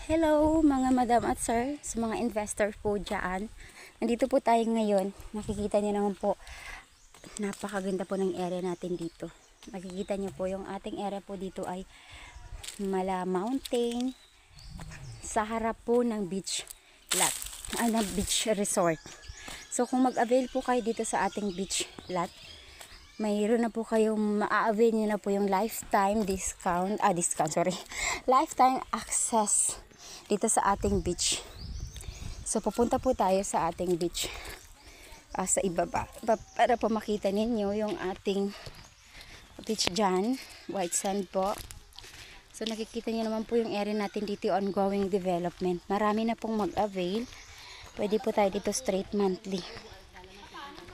Hello mga madam at sir, sa mga investor po dyan. Nandito po tayo ngayon. Nakikita niyo naman po, napakaganda po ng area natin dito. Makikita niyo po yung ating area po dito ay Mala Mountain. Sa harap po ng beach lot, ng beach resort. So kung mag-avail po kayo dito sa ating beach lot, mayroon na po kayong ma-avail nyo na po yung lifetime lifetime access dito sa ating beach. So pupunta po tayo sa ating beach sa ibaba para po makita ninyo yung ating beach dyan, white sand po. So nakikita nyo naman po yung area natin dito, ongoing development. Marami na pong mag-avail. Pwede po tayo dito straight monthly.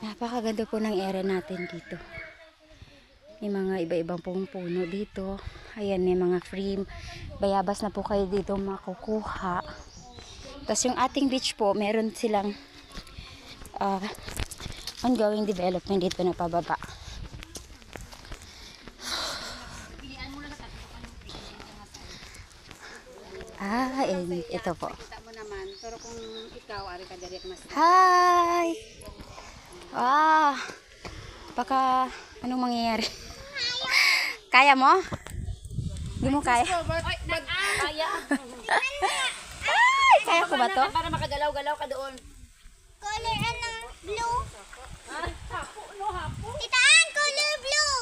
Napakaganda po ng area natin dito. May mga iba-ibang pong puno dito. Ayan, may mga free bayabas na po kayo dito makukuha. Tapos yung ating beach po, meron silang ongoing development dito na pababa. Ito po. Pero kung ikaw, ari ka direct mas. Hi! Baka anong mangyayari? Kaya mo? Hindi mo kaya? Kaya. Kaya ko ba to? Para makagalaw-galaw ka doon. Color blue. Titaan, color blue.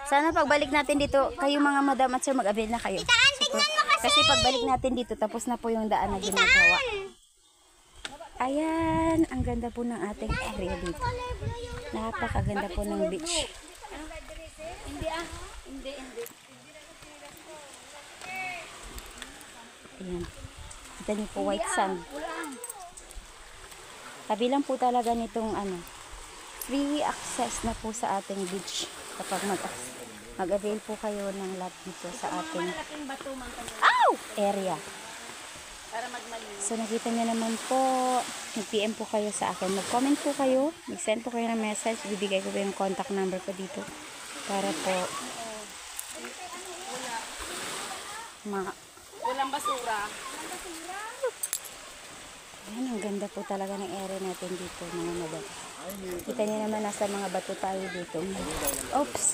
Sana pagbalik natin dito, kayo mga madam at sir, mag-avail na kayo. Titaan, tignan mo kasi. Kasi pagbalik natin dito, tapos na po yung daan na ginagawa. Ayan, ang ganda po ng ating area dito. Color blue yung Napakaganda po ng beach. Hindi. Ayan. Kita niyo po, white sand. Tabi lang po talaga nitong free access na po sa ating beach. Kapag mag-avail po kayo ng lot dito sa ating area. Para magmalinis. So nakita niyo naman po, mag-PM po kayo sa akin. Mag-comment po kayo, mag-send po kayo ng message. Bibigay ko po yung contact number ko dito. Para po Walang basura. Ayan, ang ganda po talaga ng area natin dito, mga madam. Kita niyo naman, nasa mga bato tayo dito. Oops!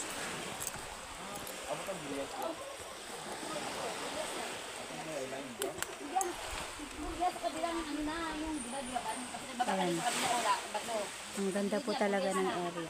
Ayan. Ang ganda po talaga ng area.